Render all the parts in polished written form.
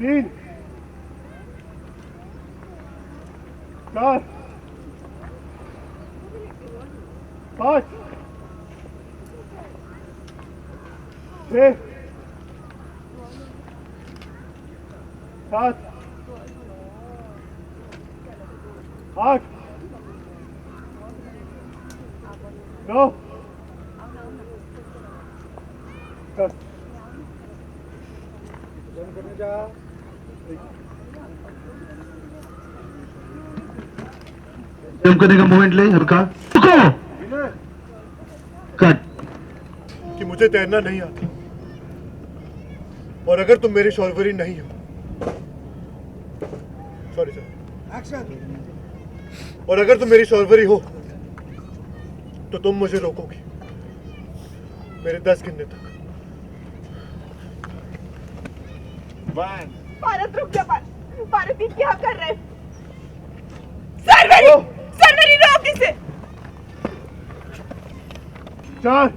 3 4 5 6 7 8 9 10 jump करने का moment ले हल्का रुको कट कि मुझे तैरना नहीं आता और अगर तुम मेरी शॉल्वरी नहीं हो सॉरी सर एक्शन और अगर तुम मेरी शॉल्वरी हो तो तुम मुझे रोकोगी मेरे 10 गिनने तक। भारत रुक जा भारत ये क्या कर रहे सरवरी सरवरी रोक इसे 4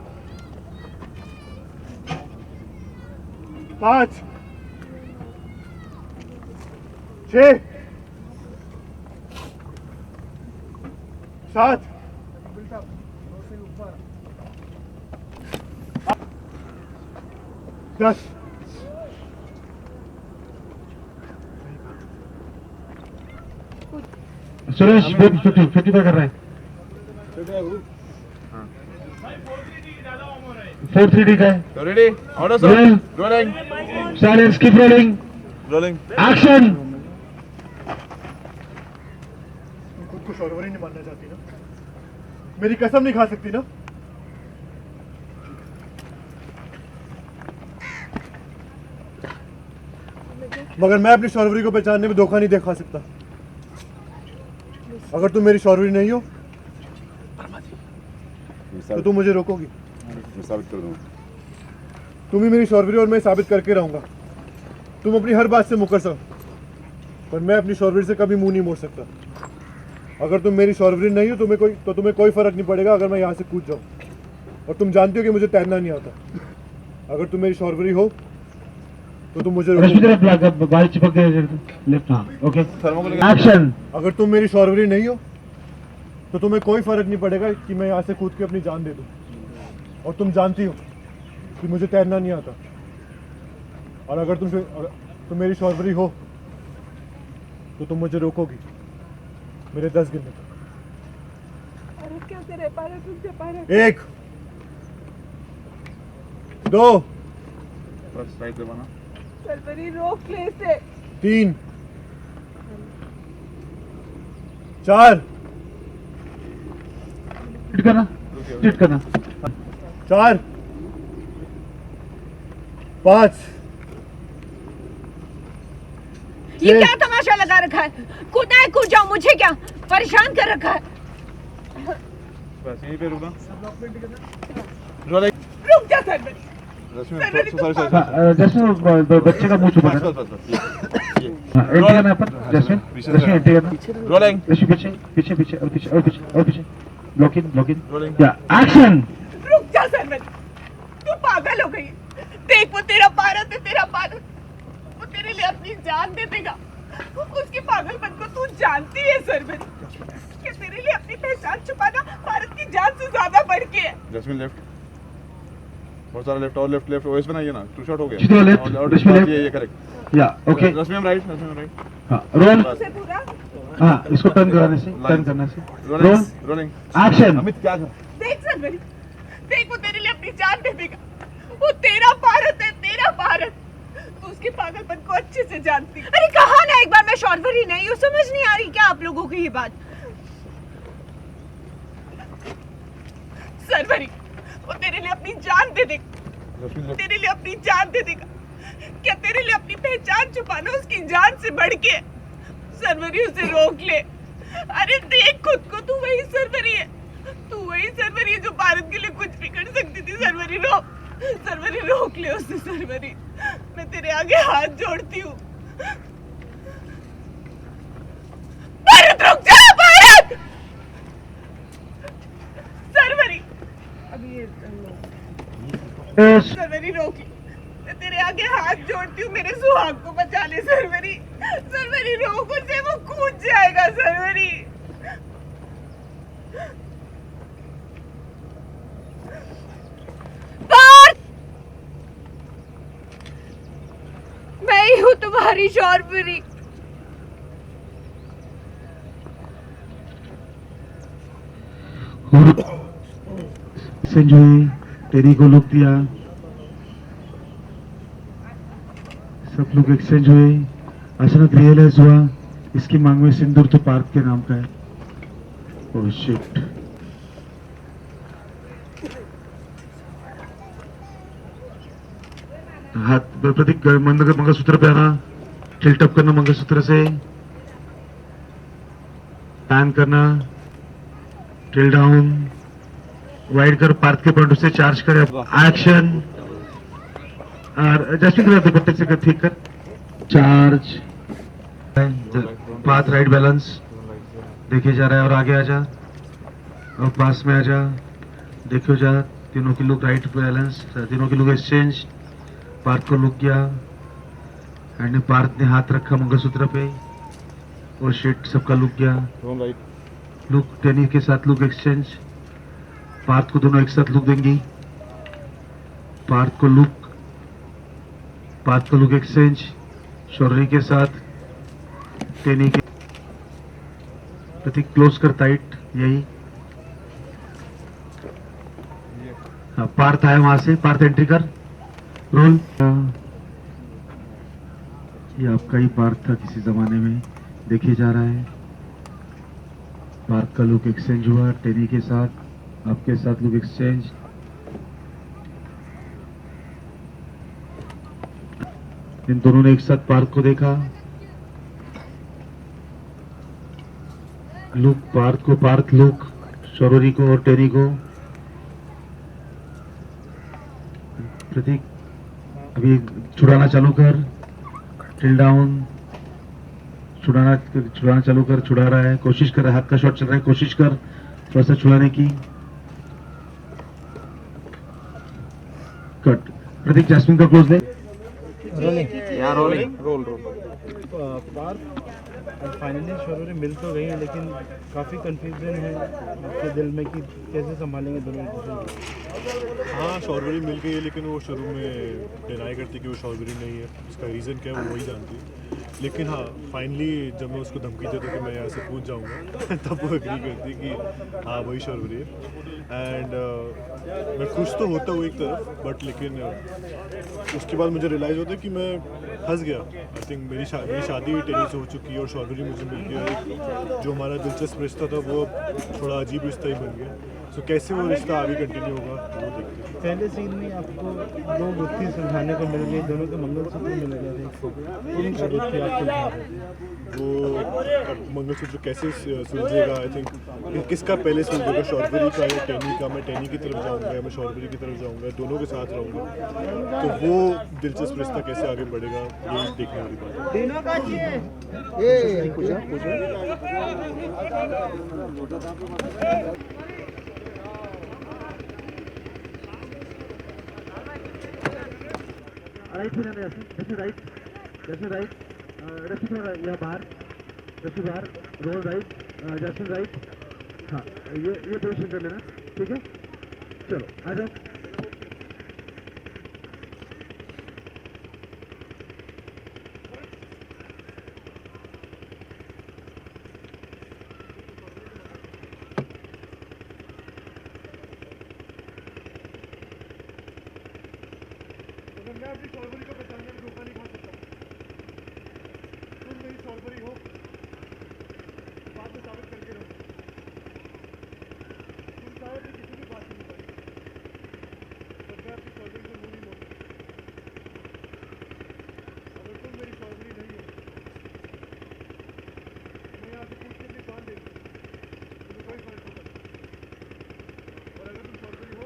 5 6 7 10 सुरेश 50 कर रहा है 4-3D का है ready order sir rolling silence keep rolling action तुम खुद को शॉल्वरी नहीं मानना चाहती ना मेरी कसम नहीं खा सकती ना मगर मैं अपनी शॉल्वरी को पहचानने में धोखा नहीं दिखा सकता। अगर तुम मेरी शॉल्वरी नहीं हो तो तुम मुझे रोकोगी। मैं साबित कर दूंगा। तुम ही मेरी शॉल्वरी और मैं साबित करके रहूंगा। तुम अपनी हर बात से मुकर सको पर मैं अपनी शॉल्वरी से कभी मुंह नहीं मोड़ सकता। अगर तुम मेरी शॉल्वरी नहीं हो तुम्हें कोई फर्क नहीं पड़ेगा अगर मैं यहाँ से कूद जाऊँ और तुम जानती हो कि मुझे तैरना नहीं आता। अगर तुम मेरी शॉल्वरी हो तो तुम मुझे बाल चिपक गए लेफ्ट ओके एक्शन अगर तुम मेरी शॉल्वरी नहीं हो तो तुम्हें कोई फर्क नहीं पड़ेगा कि मैं यहाँ से कूद के अपनी जान दे दूँ और तुम जानती हो कि मुझे तैरना नहीं आता। और अगर तुम मेरी शॉल्वरी हो तो तुम मुझे रोकोगी मेरे 10 गिनने तक। भारत क्या करे भारत रुक जा भारत 1 2 बस साइड दबाना सरवरी रोक ले इसे 3 4 हिट करना 4 5 ये क्या तमाशा लगा रखा है कूदना है कूद जाओ मुझे क्या परेशान कर रखा है बस यहीं पे रुकना रोलिंग रुक जा सरवरी जैस्मिन बच्चे का मुंह छुपा एंटी करना अपन जैस्मिन एंटी करना रोलिंग पीछे पीछे ब्लॉकिंग या एक्शन रुक जा सरवरी तू पागल हो गई देख वो तेरा भारत है तेरा भारत वो तेरे लिए अपनी जान दे देगा उसकी पागलपन को तू जानती है सरवरी कि तेरे लिए अपनी पहचान छुपाना भारत की जान से ज्यादा बढ़ के है जैस्मिन लेफ्ट बहुत सारा लेफ्ट और लेफ्ट ओएस बनाइए ना टू शॉट हो गया जितना लेफ्ट और इसमें लेफ्ट ये करेक्ट या ओके जैस्मिन राइट हां रोल उसे पूरा हां इसको टर्न करने से रोल रोलिंग एक्शन अमित क्या देख सरवरी देख वो तेरे लिए अपनी जान दे देगा वो तेरा भारत है तेरा भारत तू उसके पागलपन को अच्छे से जानती है अरे कहा ना एक बार मैं शॉल्वरी नहीं हूँ समझ नहीं आ रही क्या आप लोगों की ये बात सरवरी वो तेरे लिए अपनी जान दे देगा तेरे लिए अपनी जान दे देगा क्या तेरे लिए अपनी पहचान छुपाना उसकी जान से बढ़ के सरवरी उसे रोक ले अरे देख खुद को तू वही सरवरी है तू वही सरवरी है जो भारत के लिए कुछ भी कर सकती थी सरवरी रोक ले उसे सरवरी मैं तेरे आगे हाथ जोड़ती हूँ भारत रुक जा भारत सरवरी अभी ये सरवरी रोक ले मैं तेरे आगे हाथ जोड़ती हूँ, मेरे सुहाग को बचा ले सरवरी। सरवरी रोको से, वो कूद जाएगा सरवरी। पार्थ, मैं ही हूँ तुम्हारी शौर्यवरी। एक्सचेंज हुई, टेरी को लुक दिया, सब लोग एक्सचेंज हुए। अचानक रियलाइज हुआ इसकी मांग में सिंदूर तो पार्थ के नाम का है। Oh shit. हाथ प्रतीक मंगलसूत्र पहना, टिल्ट अप करना मंगलसूत्र से, पैन करना, टिल डाउन, वाइड कर, पार्थ के पॉइंट से चार्ज करे, एक्शन। और जैस्मिन दुपट्टे से ठीक कर, चार्ज, पाथ राइट बैलेंस देखे जा रहा है। और आगे आ जा, और पास में आ जा, देखो जा, तीनों की लुक राइट बैलेंस, तीनों की लुक एक्सचेंज। पार्थ को लुक किया एंड पार्थ ने हाथ रखा मंगलसूत्र पे, और शिट सबका लुक गया। लुक टेनी के साथ लुक एक्सचेंज, पार्थ को दोनों एक साथ लुक देंगी। पार्थ को लुक एक्सचेंज, शौर्य के साथ टेनी के। प्रतीक क्लोज कर टाइट, यही। हाँ, पार्थ आया वहां से, पार्थ एंट्री कर, रोल। ये आपका ही पार्थ था किसी जमाने में, देखे जा रहा है। पार्थ का लुक एक्सचेंज हुआ टेनी के साथ, आपके साथ लुक एक्सचेंज। इन दोनों ने एक साथ पार्थ को देखा, लुक पार्थ को, पार्थ लुक शौर्य को और टेनी को। प्रतीक अभी छुड़ाना चालू कर, टिल डाउन, छुड़ाना चालू कर, छुड़ा रहा है, कोशिश कर रहा है, हाथ का शॉट चल रहा है, कोशिश कर थोड़ा सा छुड़ाने की। कट। प्रतीक जैस्मिन का क्लोज ले, रोल फाइनली शौर्य मिल तो गई है, लेकिन काफ़ी कंफ्यूजन है आपके दिल में कि कैसे संभालेंगे दोनों एक दूसरे को। हाँ, शौर्यवरी मिल गई है, लेकिन वो शुरू में डिनाई करती कि वो शौर्यवरी नहीं है। उसका रीज़न क्या है वो वही जानती है। लेकिन हाँ, फाइनली जब मैं उसको धमकी देता कि मैं यहाँ से कूद जाऊँगा तब वो एग्री करती कि हाँ वही शौर्यवरी है। एंड मैं खुश तो होता हूँ एक तरफ, बट लेकिन उसके बाद मुझे रियलाइज़ होता है कि मैं फंस गया। आई थिंक मेरी शादी टेनी से हो चुकी है और शौर्यवरी मुझे मिल गया। एक जो हमारा दिलचस्प रिश्ता था वो थोड़ा अजीब रिश्ता ही बन गया। सो कैसे वो रिश्ता आगे कंटिन्यू होगा वो देखते हैं। पहले सीन में आपको दो गुत्थी सुलझाने को मिल गई, दोनों के मंगलसूत्र मिल गए थे, उनका गुत्थी आपको दिखा रहे। वो मंगलसूत्र कैसे सुलझेगा, आई थिंक किसका पहले सुलझेगा, शौर्यवरी का या टेनी का। मैं टेनी की तरफ जाऊंगा या मैं शौर्यवरी की तरफ जाऊंगा, दोनों के साथ रहूंगा। तो वो दिलचस्प रिश्ता कैसे आगे बढ़ेगा ये देखने वाली बात है। राइट से जाना, जैसे राइट, जैसे राइट, रस्सी थोड़ा या बाहर, रस्सी बाहर, रोल राइट, जैसे राइट। हाँ, ये पोजिशन कर लेना, ठीक है। चलो आ जाओ। मैं अपनी शौर्यवरी को पहचानने में धोखा नहीं खा सकता। तुम मेरी शौर्यवरी हो, बात में साबित करके रहो। तुम चाहे तो किसी भी बात नहीं करो, पर मैं अपनी शौर्यवरी से मुंह नहीं मोड़ सकता। अगर तुम मेरी शौर्यवरी नहीं हो, मैं यहाँ से पूछ के अपनी जान दे दूँ, मुझे कोई फर्क नहीं पड़ता। और अगर तुम शौर्यवरी हो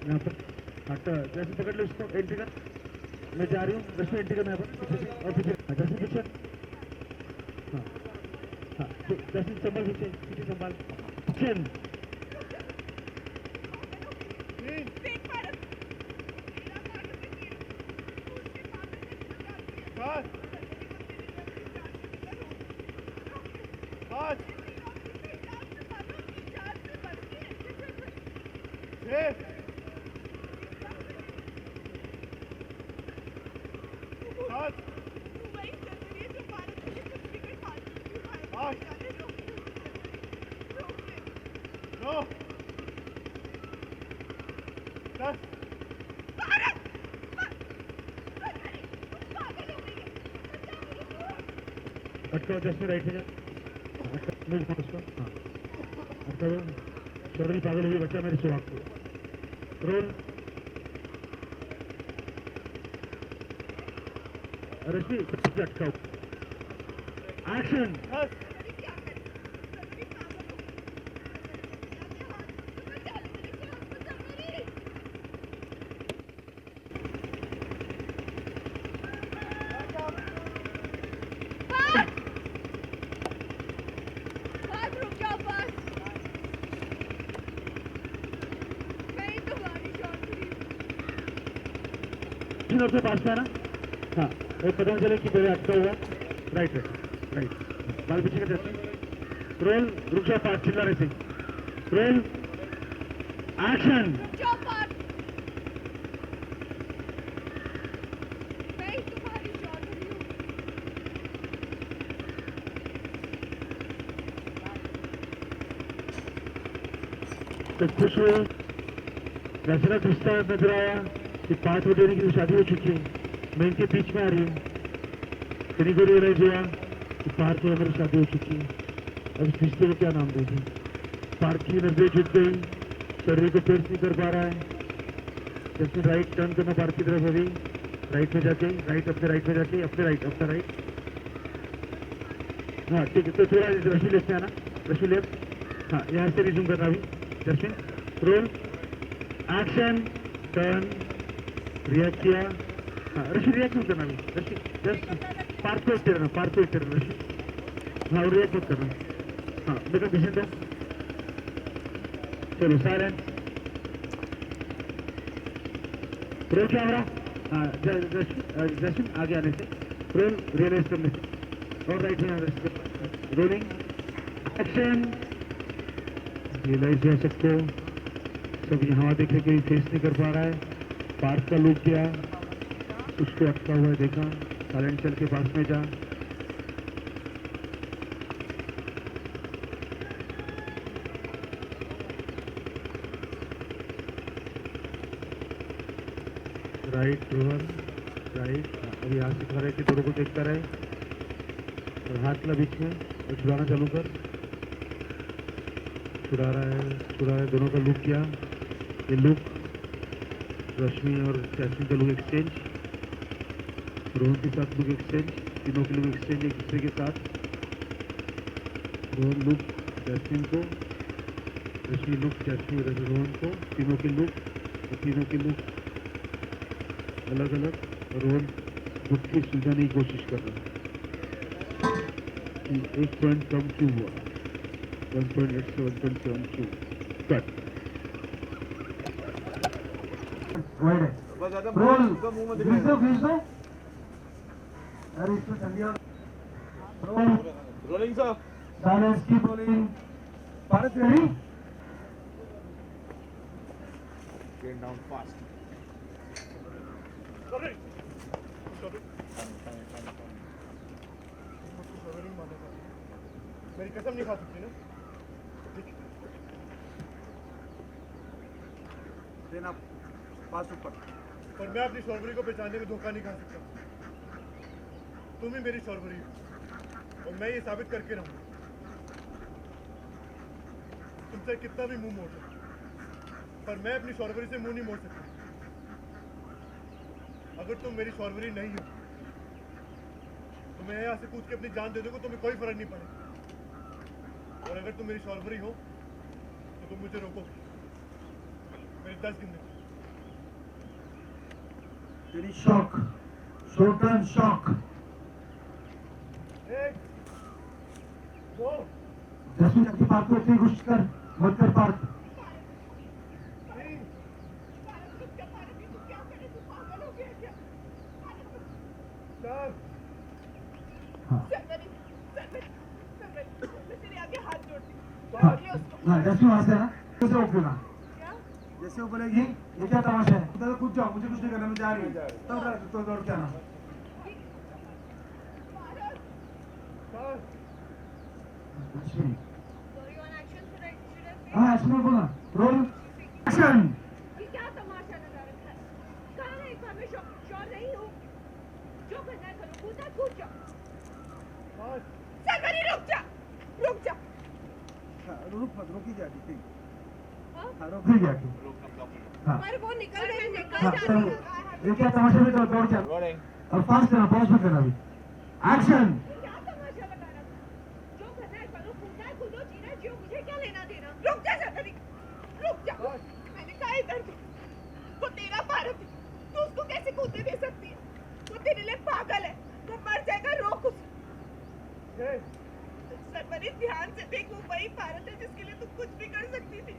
यहाँ पर हट, जैसे पकड़ लो इसको, एंट्री कर। मैं जा रही हूँ, रस्सी एंट्री करना है यहाँ पर, पीछे से और पीछे। दर्शन पीछे हाँ हाँ दर्शन संभाल पीछे संभाल चल देख भारत पाँच पाँच छः सात वही सर्वरी है जो भारत की सर्टिफिकेट फाड़ आठ नौ 10 अटका दर्शन राइट से मूव कर उसको हाँ अटका शरीर पागल हुई बच्चा मेरे सुहाग को रोल रश्मि अटकाओ एक्शन 10 रुक जाओ बस मैं ही तुम्हारी शौकरी तीनों के पास में है ना हाँ और पता नहीं चले कि मेरे अटका हुआ राइट राइट बाल पीछे के दर्शन रोल रुक जाओ पास चिल्ला रहे थे रोल एक्शन जाओ पार मैं ही तुम्हारी शौकरी हूँ तो खुश हुए रचना खुशता नजर आया कि 5 बजे की शादी हो चुकी है मैं इनके बीच में आ रही हूँ कहीं को रियलाइज हुआ कि पार्क में मेरी शादी हो चुकी है अब इस रिश्ते को क्या नाम देगी पार्क की नजरें झुक गई शरीर को फेस नहीं कर पा रहा है जैसे राइट टर्न करना पार्क की तरफ अभी राइट में जाके राइट अपने राइट में जाके अपने राइट हाँ ठीक है तो थोड़ा रशी लेफ्ट में आना रशी लेफ्ट हाँ यहाँ से रिज्यूम करना अभी दर्शन रोल एक्शन टर्न रिएक्ट किया हाँ ऋषि रिएक्ट मत करना अभी ऋषि जस्ट पार्क पे उतरना ऋषि हाँ और रिएक्ट मत करना हाँ मेरा विजन दो चलो साइलेंट रोल कैमरा हाँ दर्शन आगे आने से रोल रियलाइज करने से और राइट में रोलिंग एक्शन रियलाइज जा सकते हो सब यहाँ देखे कोई फेस नहीं कर पा रहा है पार्क का लुक किया उसको अटका हुआ है देखा साइलेंट चल के पास में जा राइट रोहन राइट अभी यहाँ से खड़े के दोनों को देखता रहे और हाथ ला बीच में और छुड़ाना चालू कर छुड़ा रहा है दोनों का लुक किया ये लुक रश्मि और जैस्मिन का लुक एक्सचेंज रोहन के साथ लुक एक्सचेंज तीनों के लुक एक्सचेंज एक दूसरे के साथ रोहन लुक जैस्मिन को रश्मि लुक जैस्मिन रोहन को तीनों के लुक अलग अलग रोहन गुटकी सुलझाने की कोशिश कर रहा है कि एक पॉइंट कम क्यों हुआ 1.8 से 1.72 कट बस ज्यादा रोल उसका मुंह में दिख खींच रहा दो खींच दो अरे इसमें ठंडिया रोल है rolling sir silence keep rolling Bharat ready get down fast Sorry. मेरी कसम नहीं खा सकती ना देना पास ऊपर पर मैं अपनी शौर्वरी को पहचानने में धोखा नहीं खा सकता तुम ही मेरी शौर्वरी हो और मैं ये साबित करके रहूंगा तुमसे कितना भी मुंह मोड़ सकता पर मैं अपनी शौर्वरी से मुंह नहीं मोड़ सकता अगर तुम मेरी शौर्वरी नहीं हो तो मैं यहाँ से कूद के अपनी जान दे दूंगा तुम्हें कोई फर्क नहीं पड़ेगा और अगर तुम मेरी शौर्वरी हो तो तुम मुझे रोको मेरे 10 गिनने तेरी शॉक शॉर्ट टर्म शॉक 10वीं तक की पार्क को इतनी कोशिश कर मत कर पार्क। भारत रुक जा, भारत ये तू क्या करे, तू पागल हो गया क्या? हाँ सरवरी, सरवरी, सरवरी, मैं तेरे आगे हाथ जोड़ती हूँ। हाँ पकड़ ले उसको। हाँ 10वीं वहां से है ना, कैसे रोक देना? क्या? जैसे वो बोलेगी ये क्या तमाशा है, तो कूद जाओ, मुझे कुछ नहीं करना, मैं जा रही हूँ, तब तो दौड़ के आना। Bharat, Lakshmi sorry on action, should I say? हाँ एक्शन बोलना, रोल एक्शन। ये क्या तमाशा लगा रखा है? कहाँ है एक बार मैं श्योर नहीं हूँ। जो करना है करो, कूदा कूद जाओ। सरवरी रुक जा, रुक जा। रुक मत, रुकी जा ठीक हाँ? हाँ रुक ही जाके हाँ पर वो निकल हाँ जाती चलो है। ये क्या तमाशा में, तो दौड़ के अब फास्ट करना, पॉज मत करना अभी। एक्शन। क्या तमाशा लगा रखा है? जो करना है करो, कूदना है कूदो, जीना जियो, मुझे क्या लेना देना? रुक जा सरवरी, रुक जा। मैंने कहा इधर तू, वो तेरा भारत है, तू उसको कैसे कूदने दे सकती है? वो तेरे लिए पागल है, वो मर जाएगा, रोक उसे। सरवरी ध्यान से देख, वो वही भारत है जिसके लिए तू कुछ भी कर सकती थी।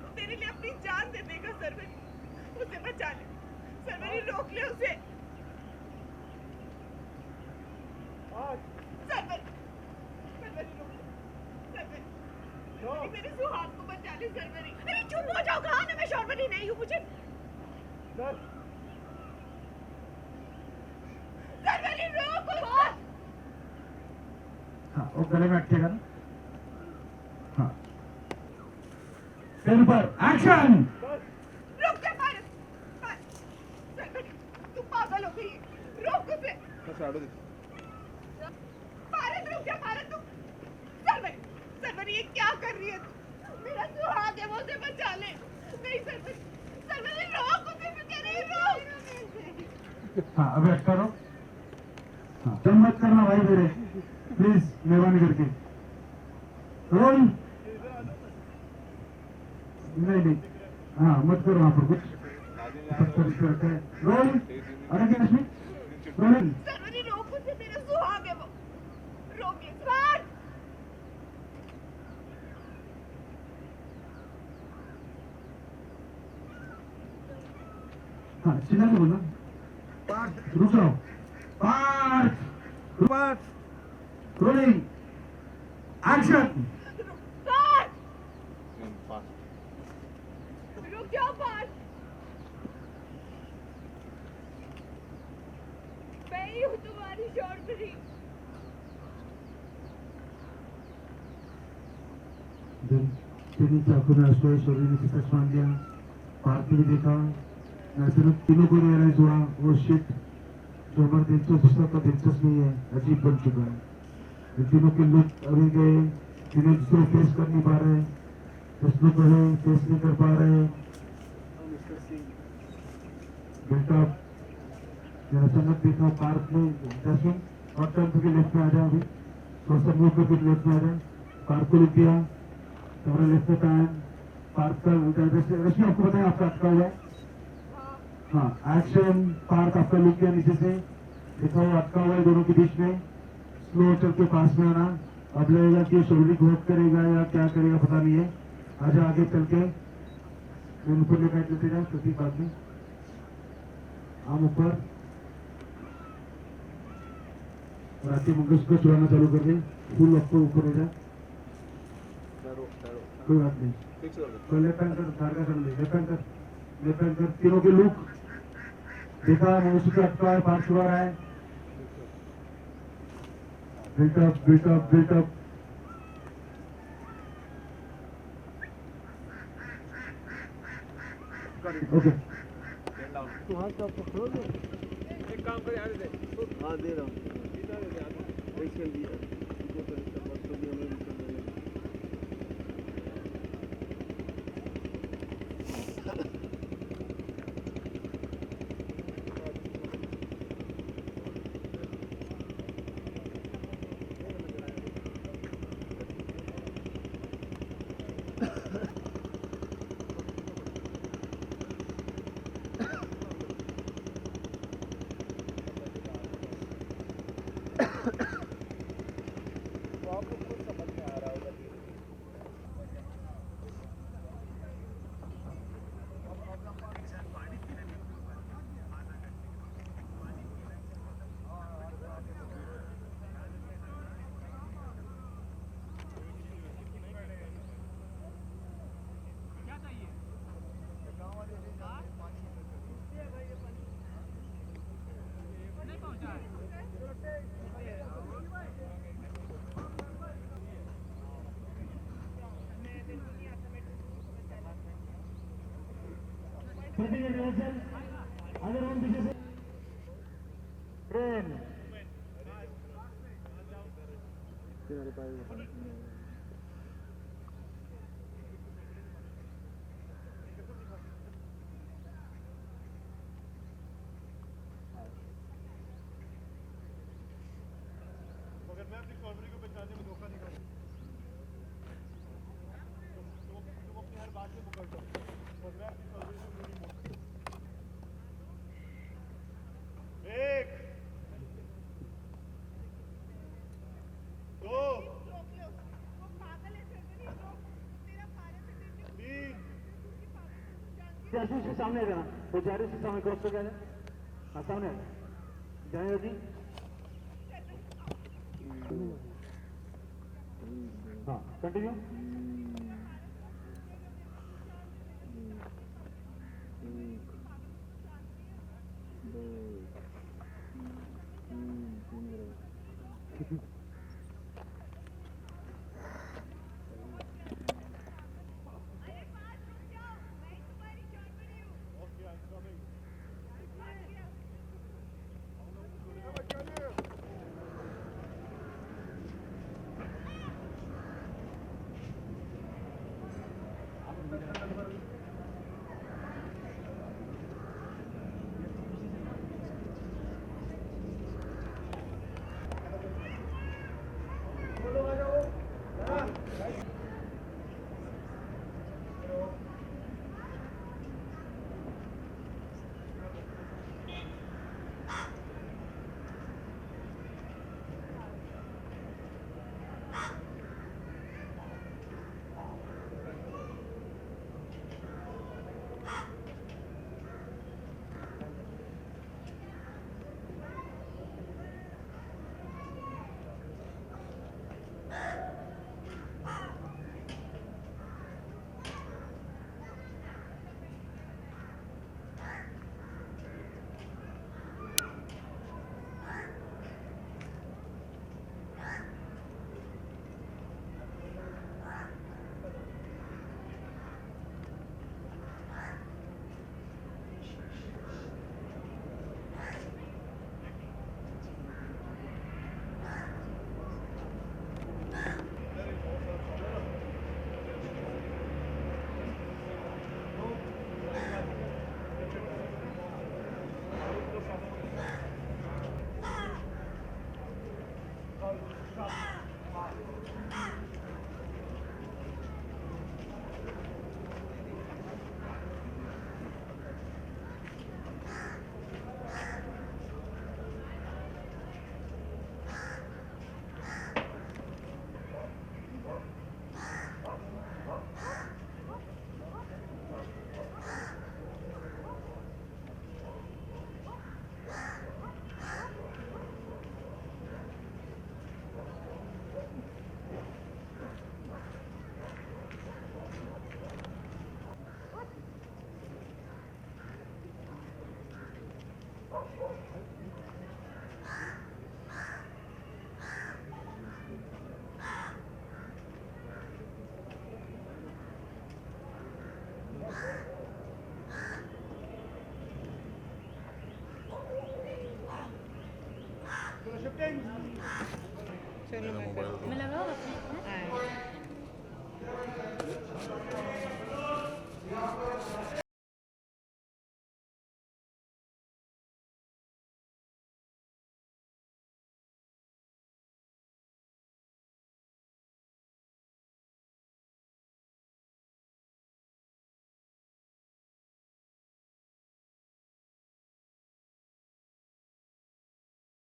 वो तेरे लिए अपनी जान दे देगा सरवरी, उसे बचा ले। सरवरी रोक ले उसे। सरवरी, सरवरी रोक ले। सरवरी, मेरे सुहाग को बचा ले सरवरी। अरे चुप हो जाओ, कहा ना मैं शौर्वरी नहीं हूँ, मुझे सरवरी रोक उसको। हाँ वो गले में अटकेगा ना। हाँ पेन पर एक्शन। रुक जा भारत, सरवरी, तू पागल हो गई है, रोक उसे। शैडो दे भारत रुक जा, भारत तू। सरवरी, सरवरी ये क्या कर रही है तू? मेरा सुहाग है, वो उसे बचा ले। नहीं सरवरी, सरवरी रोक उसे, मैं कह रही हूँ रोक। हाँ अभी अटका दो। हाँ तुम मत करना भाई मेरे, प्लीज मेहरबानी करके। रोल नहीं हाँ मत करो वहाँ पर कुछ रोल। अरे क्या लक्ष्मी रोल। सरवरी रोक उसे, मेरा सुहाग है वो, रोक ले सुहाग। हाँ चिल्ला के बोलना, रुक जाओ। Part rolling action. Parth, fast रुक जाओ पार्थ। मैं ही हूँ तुम्हारी शौर्वरी। तेरी चाकू में अश्व शौर्य ने किसका मान लिया, पार्थ भी देखा, मैं सिर्फ तीनों को रियलाइज हुआ वो शिट जो हमारे दिलचस्प का दिलचस्प नहीं है, अजीब बन चुका है। इन तीनों के लुक अभी गए, तीनों जिसको फेस कर नहीं पा रहे, कुछ लोग है फेस नहीं कर पा रहे। बेटा जरा अचानक देखा पार्क में 10 और टर्न के लेफ्ट में आ जाए, अभी थोड़ा सा मूव करके लेफ्ट में आ जाए, पार्क को रुक दिया, तुम्हारा लेफ्ट में टाइम पार्क का रश्मि आपको बताया आपका अटका हुआ है। हाँ एक्शन। पार्क आपका लुक किया नीचे से, देखो अटका हुआ है दोनों के बीच में, स्लो चल के पास में आना। अब लगेगा कि शौर्य घोट करेगा या क्या करेगा पता नहीं है, आजा आगे चल के ऊपर लेकर लेते जाए प्रतीक बाद में। आम ऊपर राती मंगलसूत्र चुराना चालू कर दे, फूल आपको ऊपर हो जाए, कोई बात नहीं। फिक्स कर दे तो लेफ्ट हैंड कर, धारका कर ले, लेफ्ट हैंड कर, लेफ्ट हैंड कर। तीनों के लुक देखा, मंगलसूत्र अटका है, पार छुड़ा रहा है, बिल्टअप बिल्टअप बिल्टअप। ओके हाँ दे रहा हूँ एक सेकंड दिया दो तरीका बस तो भी हमें निकल रहा है। तो आप लोग खुद समझ में सेटिंग एंड रिहर्सल अगर हम पीछे से ट्रेन मगर मैं अपनी शॉर्बरी को पहचानने में धोखा नहीं करूँगा। तुम अपनी हर बात से मुकर जाओ और मैं अपनी शॉर्बरी से पूरी मोड़। एक, दो, तीन, जैसे से सामने रहना वो जा रहे से सामने क्रॉस कर गया हाँ सामने जाने जी हाँ कंटिन्यू